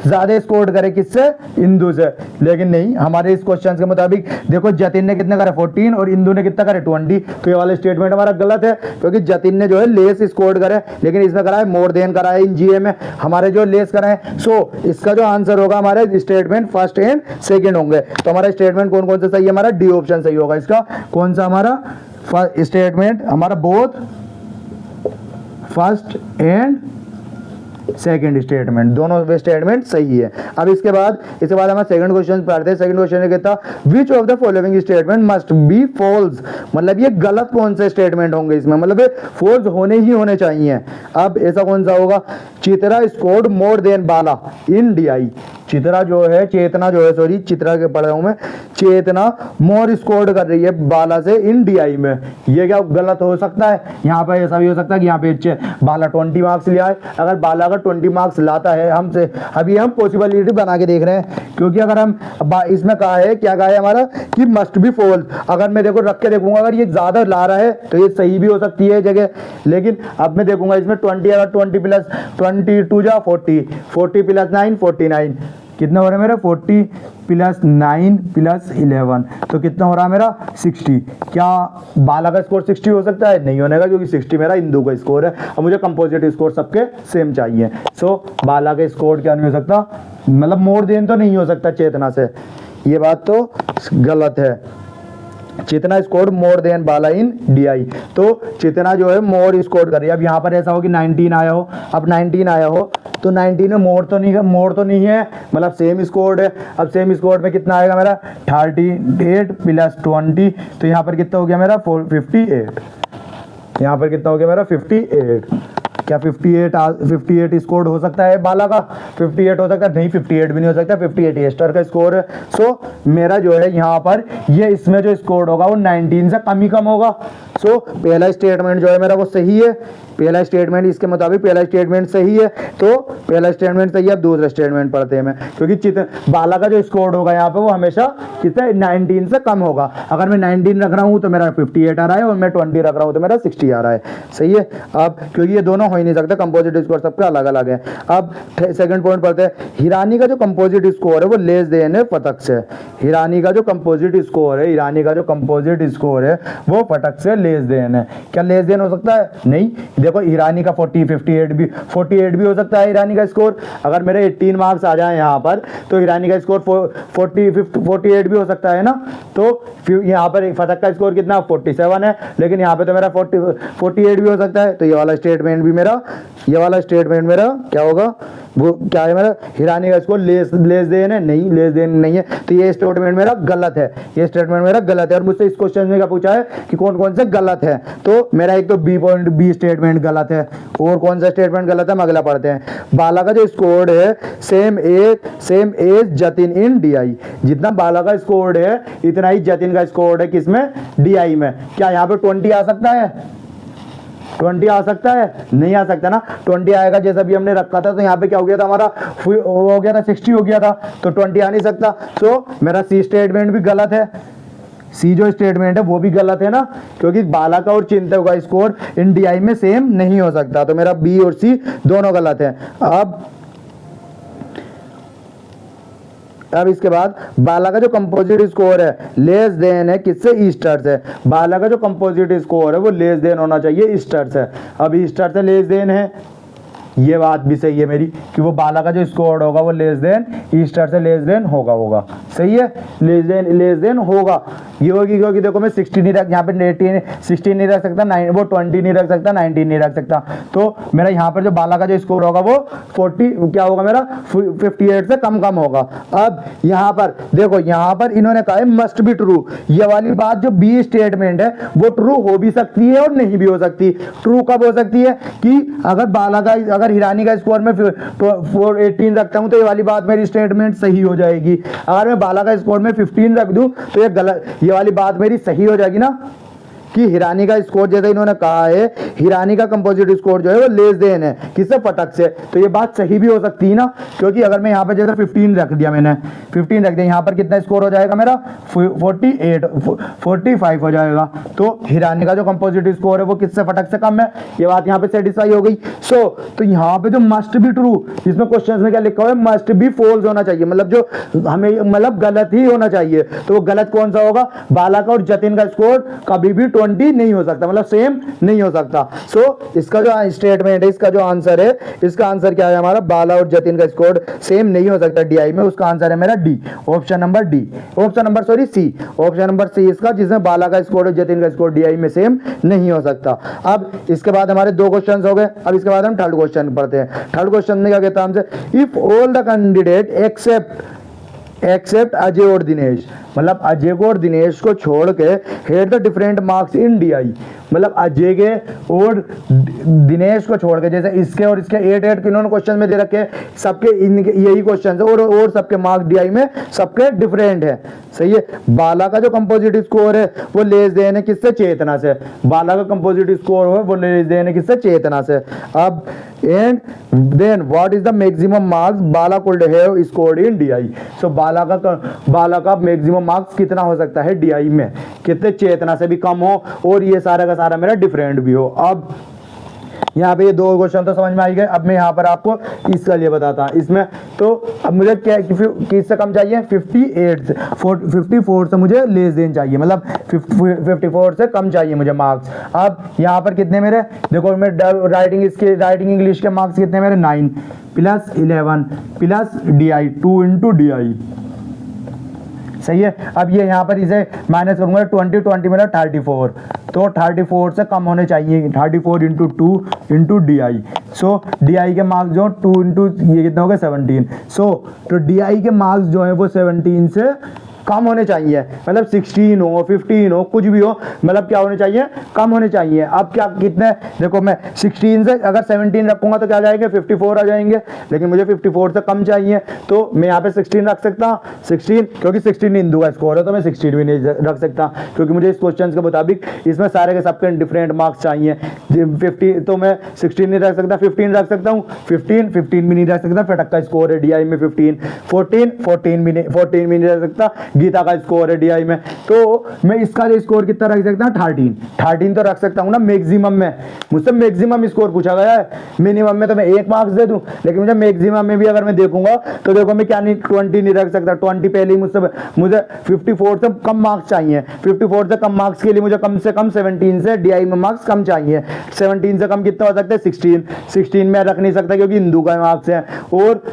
ज्यादा स्कोर करे किससे, इंदू से। लेकिन नहीं, हमारे इस क्वेश्चन के मुताबिक देखो जतिन ने कितना करा 14 और इंदू ने कितना करे 20, तो ये वाला स्टेटमेंट हमारा गलत है, क्योंकि जतिन ने जो है लेस स्कोर करे, लेकिन इसमें करा है मोर देन करा है इन GA में, हमारे जो लेस करा है। सो इसका जो आंसर होगा हमारे स्टेटमेंट फर्स्ट एंड सेकंड होंगे। तो हमारा स्टेटमेंट कौन कौन सा सही है, हमारा डी ऑप्शन सही होगा। इसका कौन सा हमारा स्टेटमेंट, हमारा both first and second statement, दोनों स्टेटमेंट सही है। अब इसके बाद हम सेकंड क्वेश्चन पढ़ते हैं। सेकंड क्वेश्चन कहता which of the following statement must be false, मतलब ये गलत कौन से स्टेटमेंट होंगे इसमें, मतलब ये फॉल्स होने ही होने चाहिए। अब ऐसा कौन सा होगा, चित्रा स्कोर्ड मोर देन बाला इन डीआई, चित्रा जो है चित्रा के पढ़ रहा हूं मैं, चेतना मोर स्कोर्ड कर रही है बाला से इन डीआई में, ये क्या गलत हो सकता है। यहाँ पर ऐसा भी हो सकता है कि यहाँ पे बाला 20 मार्क्स लिया है, अगर बाला अगर 20 मार्क्स लाता है हमसे, अभी हम पॉसिबिलिटी बना के देख रहे हैं, क्योंकि अगर हम इसमें कहा है क्या कहा है हमारा कि मस्ट बी फॉल्स, अगर मैं देखो रख के देखूंगा अगर ये ज्यादा ला रहा है तो ये सही भी हो सकती है जगह, लेकिन अब मैं देखूंगा इसमें 20, अगर 20 प्लस 22 जा 40, 40 प्लस 9 49, कितना हो रहा है मेरा 40 प्लस 9 प्लस 11, तो कितना हो रहा है मेरा 60। क्या बाला का स्कोर 60 हो सकता है, नहीं होने का, क्योंकि 60 मेरा इंदू का स्कोर है और मुझे कंपोजिट स्कोर सबके सेम चाहिए। सो बाला का स्कोर क्या नहीं हो सकता, मतलब मोर देन तो नहीं हो सकता चेतना से, ये बात तो गलत है। चेतना स्कोर मोर देन बाला इन डीआई, तो चेतना जो है मोर स्कोर कर रही है। अब यहाँ पर ऐसा हो कि 19 आया हो, अब 19 आया हो तो 19 में मोर तो नहीं है, मतलब सेम स्कोर है। अब सेम स्कोर में कितना आएगा मेरा 38 प्लस 20, तो यहाँ पर कितना हो गया मेरा 58, यहाँ पर कितना हो गया मेरा 58। क्या 58 स्कोर हो सकता है बाला का, 58 हो सकता है, नहीं 58 भी नहीं हो सकता, 58 एस्टर का स्कोर है। सो मेरा जो है यहाँ पर ये इसमें जो स्कोर होगा वो 19 से कम ही कम होगा। सो पहला स्टेटमेंट जो है मेरा वो सही है, पहला स्टेटमेंट इसके मुताबिक पहला स्टेटमेंट सही है, तो पहला स्टेटमेंट सही है। अब दूसरा स्टेटमेंट पढ़ते हैं मैं, क्योंकि बाला का जो स्कोर होगा यहाँ पे वो हमेशा कितना 19 से कम होगा। अगर मैं 19 रख रहा हूँ तो मेरा 58 आ रहा है, और मैं 20 रख रहा हूँ तो मेरा 60 आ रहा है, सही है। अब क्योंकि ये दोनों हो ही नहीं सकते, कंपोजिट स्कोर सबका अलग अलग है। अब सेकंड पॉइंट पढ़ते हैं, हिरानी का जो कंपोजिट स्कोर है वो लेस देन है फटक से, हिरानी का जो कंपोजिट स्कोर है, हिरानी का जो कंपोजिट स्कोर है वो फटक से लेस देन है। क्या लेस देन हो सकता है, नहीं, देखो हिरानी का 48 भी हो सकता है हिरानी का स्कोर। अगर मेरे 18 मार्क्स आ जाए यहाँ पर तो हिरानी का स्कोर 48 भी हो सकता है ना, तो यहाँ पर फतक का स्कोर कितना 47 है, लेकिन यहाँ पे तो मेरा 48 भी हो सकता है। तो ये वाला स्टेटमेंट मेरा क्या होगा, वो क्या है मेरा हिरानी का स्कोर लेस देन है, नहीं लेस देन नहीं है, तो ये स्टेटमेंट मेरा गलत है, ये स्टेटमेंट मेरा गलत है। और मुझसे इस क्वेश्चन में क्या पूछा है कि कौन कौन से गलत है, तो मेरा एक तो बी स्टेटमेंट गलत है, और कौन सा स्टेटमेंट गलत है हम अगला पढ़ते हैं। बाला का जो स्कोर है सेम एज जतिन इन डीआई, जितना बाला का स्कोर है इतना ही जतिन का स्कोर है किसमें, डीआई में। क्या यहाँ पे 20 आ सकता है, 20 आ सकता है, नहीं आ सकता ना। 20 आएगा जैसा भी हमने रखा था, तो यहाँ पे क्या हो गया था हमारा, हो गया था 60 हो गया था, तो 20 आ नहीं सकता। सो मेरा सी स्टेटमेंट भी गलत है, सी जो स्टेटमेंट है वो भी गलत है ना, क्योंकि बाला का और चिंतक का स्कोर इन डीआई में सेम नहीं हो सकता, तो मेरा बी और सी दोनों गलत है। अब इसके बाद बाला का जो कंपोजिट स्कोर है लेस देन है किससे, ईस्टर से। बाला का जो कंपोजिट स्कोर है वो लेस देन होना चाहिए ईस्टर से। अब ईस्टर से लेस देन है, ये बात भी सही है मेरी कि वो बाला का जो स्कोर होगा वो लेस देन ईस्टर से लेस देन होगा, सही है, लेस देन होगा ये होगी, क्योंकि देखो मैं 60 नहीं रख, यहाँ पे 16 नहीं रख सकता, वो 20 नहीं रख सकता, 19 नहीं रख सकता, तो मेरा यहाँ पर जो बाला का जो स्कोर होगा वो 40 क्या होगा मेरा 58 से कम होगा। अब यहाँ पर देखो, यहाँ पर इन्होंने कहा है मस्ट बी ट्रू, ये वाली बात जो बी स्टेटमेंट है वो ट्रू हो भी सकती है और नहीं भी हो सकती। ट्रू कब हो सकती है कि अगर हिरानी का स्कोर में 18 रखता हूं तो ये वाली बात मेरी स्टेटमेंट सही हो जाएगी। अगर मैं बाला का स्कोर में 15 रख दूं तो ये वाली बात मेरी सही हो जाएगी ना, कि हिरानी का स्कोर जैसे इन्होंने कहा है, हिरानी का कंपोजिट स्कोर जो है वो लेस देन है किससे, फटक से, तो ये बात सही भी हो सकती है ना, क्योंकि अगर मैं यहाँ पे जैसे 15 रख दिया, मैंने 15 रख दिया, यहाँ पर कितना स्कोर हो जाएगा मेरा 45 हो जाएगा, तो हिरानी का जो कंपोजिट स्कोर है वो किससे, फटक से कम है, ये बात यहाँ पे सेटिस्फाई हो गई। सो तो यहाँ पे जो मस्ट बी ट्रू, इसमें क्वेश्चन में क्या लिखा हुआ है, मस्ट बी फॉल्स होना चाहिए, मतलब जो हमें मतलब गलत ही होना चाहिए, तो वो गलत कौन सा होगा, बाला का और जतिन का स्कोर कभी भी 20 नहीं हो सकता, मतलब सेम नहीं हो सकता। सो इसका जो स्टेटमेंट है, इसका जो आंसर है, इसका आंसर क्या है हमारा, बाला और जतिन का स्कोर सेम नहीं हो सकता डीआई में। उसका आंसर है मेरा d, option number d, option number sorry c, option number c इसका, जिसमें बाला का स्कोर और जतिन का स्कोर डीआई में सेम नहीं हो सकता। अब इसके बाद हमारे 2 क्वेश्चन हो गए। अब इसके बाद हम थर्ड क्वेश्चन पढ़ते हैं। थर्ड क्वेश्चन में क्या कहता है हमसे, if all the candidate except Ajay और दिनेश, मतलब अजय को और दिनेश को छोड़ के head the different marks in DI, मतलब अजय के और दिनेश को छोड़ के, जैसे इसके और इसके 8 इन्होंने क्वेश्चन में दे रखे, सबके इनके यही क्वेश्चन है और सबके मार्क्स डीआई में सबके डिफरेंट है। सही है। बाला का जो कंपोजिट स्कोर है वो लेस देन है किससे, चेतना से। बाला का कंपोजिट स्कोर है वो लेस देन है किससे, चेतना से। अब and then what is the maximum marks Bala could have scored in DI. So Bala का मैक्सिमम मार्क्स कितना हो सकता है डीआई में, कितने, चेतना से भी कम हो और ये सारा का सारा मेरा डिफरेंट भी हो। अब यहाँ पे ये 2 क्वेश्चन तो समझ में आई गए। अब मैं यहाँ पर आपको इसका लिए बताता हूँ। इसमें तो अब मुझे क्या किससे कम चाहिए, 58 से 54 से मुझे लेस देन चाहिए, मतलब 54 से कम चाहिए मुझे मार्क्स। अब यहाँ पर कितने मेरे, देखो मैं राइटिंग इंग्लिश के मार्क्स कितने मेरे, 9 + 11 + डीआई, 2 × डीआई। सही है। अब ये यहाँ पर इसे माइनस करूंगा, 20 मेरा 34, तो 34 से कम होने चाहिए, 34 × 2 × डीआई। सो डीआई के मार्क्स जो 2 × ये कितना हो गया, 17। सो तो डीआई के मार्क्स जो है वो 17 से कम होने चाहिए, मतलब 16 हो, 15 हो, कुछ भी हो, मतलब क्या होने चाहिए, कम होने चाहिए। अब क्या कितने, देखो मैं 16 से अगर 17 रखूंगा तो क्या आ जाएंगे, 54 आ जाएंगे, लेकिन मुझे 54 से कम चाहिए, तो मैं यहाँ पे 16 रख सकता हूँ। 16 क्योंकि 16 इंदू का स्कोर है तो मैं 16 भी नहीं रख सकता, क्योंकि मुझे इस क्वेश्चन के मुताबिक इसमें सारे के सबके डिफरेंट मार्क्स चाहिए। 50 तो मैं 16 नहीं रख सकता, 15 रख सकता हूँ, 15 भी नहीं रख सकता, फटक का स्कोर है डीआई में 15, 14 भी नहीं रख सकता, गीता का स्कोर है डीआई में, तो मैं इसका जो स्कोर कितना रख सकता हूँ, 13 तो रख सकता हूँ ना मैक्सिमम में। मुझसे मैक्सिमम स्कोर पूछा गया है, मिनिमम में तो मैं 1 मार्क्स दे दूं, लेकिन मुझे मैक्सिमम में भी अगर मैं देखूंगा तो देखो मैं क्या नहीं 20 नहीं रख सकता, 20 पहले ही मुझे 54 से कम मार्क्स चाहिए। 54 से कम मार्क्स के लिए मुझे कम से कम 17 से डीआई में मार्क्स कम चाहिए। 17 से कम कितना हो सकता है, 16 में रख नहीं सकता क्योंकि हिंदू का मार्क्स है, और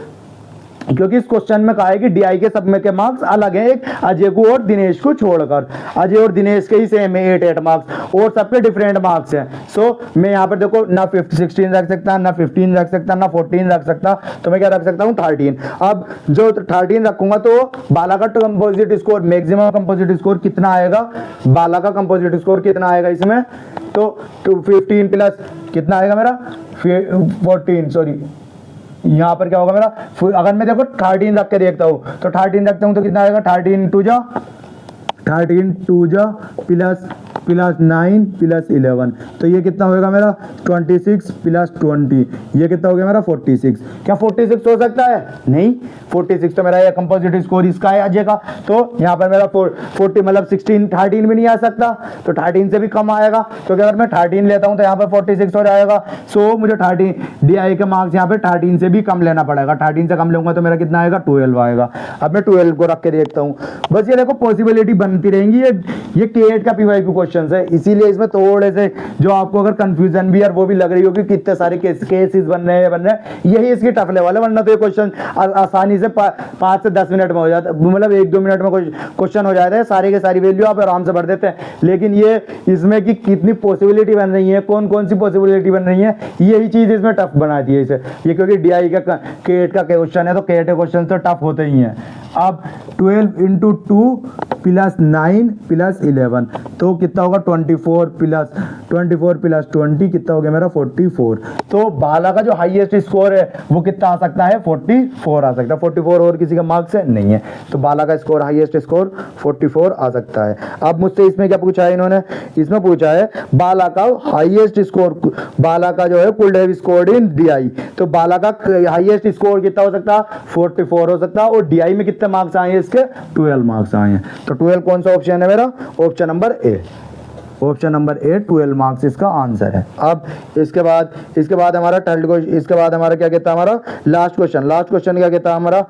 क्योंकि इस क्वेश्चन में कहा है कि डीआई के सब में के मार्क्स अलग हैं, एक अजय को और दिनेश को छोड़कर। अजय और दिनेश के ही सेम है 8 मार्क्स और सबके डिफरेंट मार्क्स हैं। सो मैं यहाँ पर देखो ना 16 रख सकता, ना 15 रख सकता, ना 14 रख सकता, तो मैं क्या रख सकता हूँ, 13। अब जो 13 रखूंगा तो बाला का composite score, maximum composite score कितना आएगा, बाला का कंपोजिट स्कोर कितना आएगा इसमें, तो 15 प्लस कितना आएगा मेरा 14, सॉरी यहाँ पर क्या होगा मेरा, अगर मैं देखो 13 रख के देखता हूँ तो 13 रखता हूँ तो कितना आएगा, 13 2 जा प्लस 9 + 11, तो ये कितना होगा मेरा 26 + 20, ये कितना हो गया मेरा 46। क्या 46 हो सकता है, नहीं, 46 तो मेरा ये कंपोजिट स्कोर इसका है अजय का, तो यहाँ पर मेरा 40 मतलब 13 भी नहीं आ सकता, तो 13 से भी कम आएगा, क्योंकि अगर मैं 13 लेता हूँ तो यहाँ पर 46 हो जाएगा। सो मुझे 13 डीआई के मार्क्स यहाँ पे 13 से भी कम लेना पड़ेगा, 13 से कम लूंगा तो मेरा कितना आएगा, 12 आएगा। अब मैं 12 को रख के देखता हूँ। बस ये देखो पॉसिबिलिटी बनती रहेंगी, ये केट का पीवाईक्यू क्वेश्चन है, इसीलिए इसमें थोड़े से जो आपको अगर कंफ्यूजन भी है वो भी लग रही होगी कितने सारे केसेस बन रहे हैं, यही इसकी टफ लेवल है, वरना तो ये क्वेश्चन आसानी से 5 से 10 मिनट में हो जाता है, मतलब 1-2 मिनट में क्वेश्चन हो जाता है, सारी के सारी वैल्यू आप आराम से भर देते हैं। लेकिन ये इसमें कि कितनी पॉसिबिलिटी बन रही है, कौन कौन सी पॉसिबिलिटी बन रही है, यही चीज इसमें टफ बनाती है इसे, ये क्योंकि डीआई का केट का क्वेश्चन है तो केट क्वेश्चन तो टफ होते ही हैं। अब 12 × 2 + 9 + 11, तो कितना होगा 24 + 20 कितना हो गया मेरा 44। तो बाला का जो हाईएस्ट स्कोर है वो कितना आ सकता है, 44 आ सकता है। 44 और किसी का मार्क्स है नहीं है, तो बाला का स्कोर हाईएस्ट स्कोर 44 आ सकता है। अब मुझसे इसमें क्या पूछा है इन्होंने, इसमें पूछा है बाला का हाईएस्ट स्कोर, बाला का जो है could have scored in DI, तो बाला का हाईएस्ट स्कोर कितना हो सकता है, 44 हो सकता है, और डीआई में कितने मार्क्स आए हैं इसके, 12 मार्क्स आए हैं। तो 12 कौन सा ऑप्शन है मेरा, option number A, option number A 12 marks इसका आंसर है। अब इसके बाद हमारा थर्ड क्वेश्चन, इसके बाद हमारा क्या कहता है, हमारा लास्ट क्वेश्चन क्या कहता है हमारा,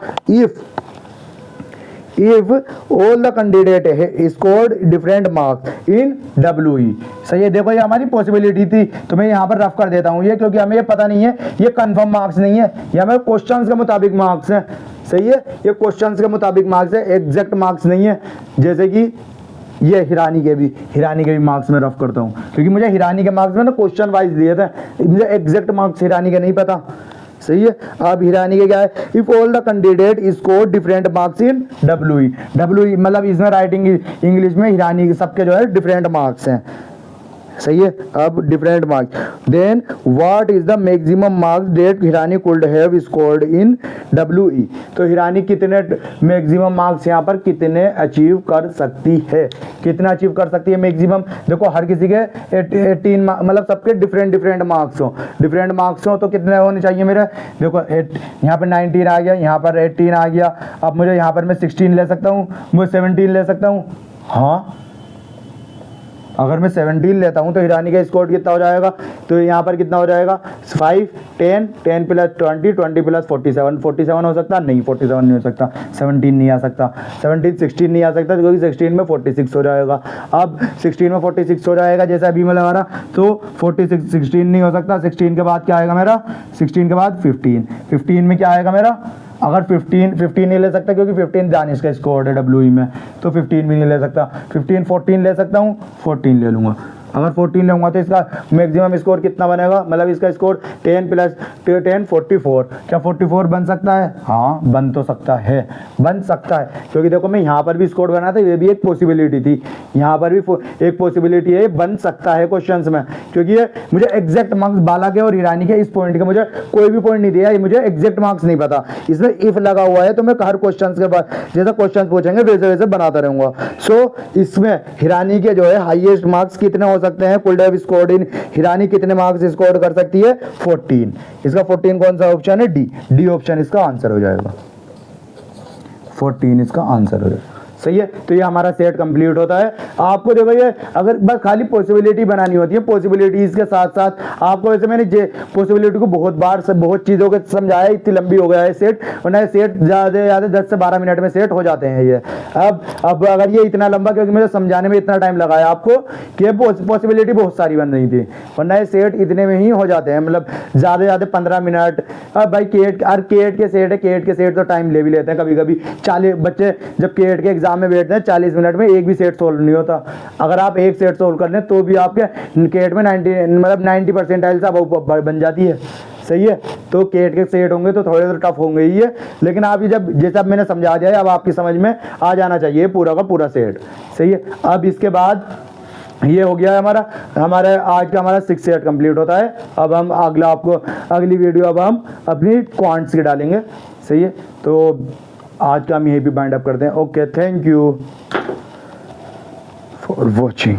if all the candidate scored different marks in WE। सही है, देखो ये हमारी पॉसिबिलिटी थी, तो मैं यहाँ पर रफ कर देता हूँ ये, क्योंकि हमें ये पता नहीं है, ये कंफर्म मार्क्स नहीं है, ये हमें क्वेश्चंस के मुताबिक मार्क्स हैं। सही है, ये क्वेश्चंस के मुताबिक मार्क्स है, एग्जैक्ट मार्क्स नहीं है। जैसे कि ये हिरानी के भी मार्क्स में रफ करता हूँ, क्योंकि मुझे हिरानी के मार्क्स में ना क्वेश्चन वाइज दिए थे, मुझे एग्जैक्ट मार्क्स हिरानी के नहीं पता। सही है, अब हिरानी के क्या है, if all the candidate score different marks in WE मतलब इसमें राइटिंग इंग्लिश में हिरानी के सबके जो है डिफरेंट मार्क्स हैं। सही है, अब different marks, then what is the maximum marks that Hirani could have scored in WE। तो हिरानी कितने मैक्सिमम मार्क्स यहाँ पर कितने अचीव कर सकती है, कितना अचीव कर सकती है मैक्सिमम। देखो हर किसी के 18 मतलब सबके डिफरेंट मार्क्स हो तो कितने होने चाहिए मेरे। देखो यहाँ पर 19 आ गया, यहाँ पर 18 आ गया, अब मुझे यहाँ पर मैं 16 ले सकता हूँ, मुझे 17 ले सकता हूँ। हाँ, अगर मैं 17 लेता हूं तो हिरानी का स्कोर कितना हो जाएगा, तो यहाँ पर कितना हो जाएगा 5 10 10 प्लस 20 20 प्लस 47 47 हो सकता नहीं, 47 नहीं हो सकता, 17 नहीं आ सकता, 16 नहीं आ सकता, क्योंकि 16 में 46 हो जाएगा। अब 16 में 46 हो जाएगा जैसा अभी मैं लगा रहा, तो 16 नहीं हो सकता। 16 के बाद क्या आएगा मेरा, 16 के बाद 15 में क्या आएगा मेरा, अगर 15 नहीं ले सकता, क्योंकि 15 दानिश का स्कोर है WE में, तो 15 भी नहीं ले सकता। 14 ले सकता हूँ, 14 ले लूँगा। अगर 14 लूँगा तो इसका मैक्सिमम स्कोर कितना बनेगा, मतलब इसका स्कोर 10 प्लस 10 44। क्या 44 बन सकता है? हाँ बन तो सकता है, बन सकता है, क्योंकि देखो मैं यहाँ पर भी स्कोर बना था, ये भी एक पॉसिबिलिटी थी, यहाँ पर भी एक पॉसिबिलिटी है, बन सकता है क्वेश्चंस में, क्योंकि ये मुझे एग्जैक्ट मार्क्स बाला के और ईरानी के इस पॉइंट के मुझे कोई भी पॉइंट नहीं दिया, ये मुझे एग्जैक्ट मार्क्स नहीं पता, इसमें इफ लगा हुआ है, तो मैं हर क्वेश्चन के बाद जैसा क्वेश्चन पूछेंगे वैसे वैसे बनाता रहूंगा। सो इसमें हिरानी के जो है हाईएस्ट मार्क्स कितने हो सकते हैं, कुड हैव स्कोर्ड इन, हिरानी कितने मार्क्स स्कोर कर सकती है 14। इसका 14 कौन सा ऑप्शन है, डी ऑप्शन इसका आंसर हो जाएगा, 14 इसका आंसर हो जाएगा। सही है, तो ये हमारा सेट कंप्लीट होता है। आपको देखो ये अगर बस खाली पॉसिबिलिटी बनानी होती है, पॉसिबिलिटीज के साथ साथ आपको, वैसे मैंने पॉसिबिलिटी को बहुत बार से बहुत चीज़ों को समझाया, इतनी लंबी हो गया है सेट, वरना सेट ज़्यादा 10 से 12 मिनट में सेट हो जाते हैं ये। अब अगर ये इतना लंबा, क्योंकि मुझे समझाने में इतना टाइम लगाया आपको कि पॉसिबिलिटी बहुत सारी बन रही थी, वरना ये सेट इतने में ही हो जाते हैं, मतलब ज़्यादा 15 मिनट। अब भाई केट के सेट है, केट के सेट तो टाइम ले भी लेते हैं कभी कभी। 40 बच्चे जब केट के एग्जाम में बैठते हैं 40 मिनट में एक भी सेट सोल्व नहीं होता। अगर आप एक सेट सोल्व कर लें तो भी आपके केट में 90% अब बन जाती है। सही है, तो केट के सेट होंगे तो थोड़े तो टफ होंगे ही है, लेकिन आप ये जब जैसा मैंने समझा दिया है, अब आपकी समझ में आ जाना चाहिए पूरा का पूरा सेट। सही है, अब इसके बाद ये हो गया है हमारा आज का हमारा 6 सेट कंप्लीट होता है। अब हम अगली वीडियो अब हम अपनी क्वांट्स की डालेंगे। सही है, तो आज का हम यहीं पे बाइंड अप करते हैं। Okay, thank you for watching.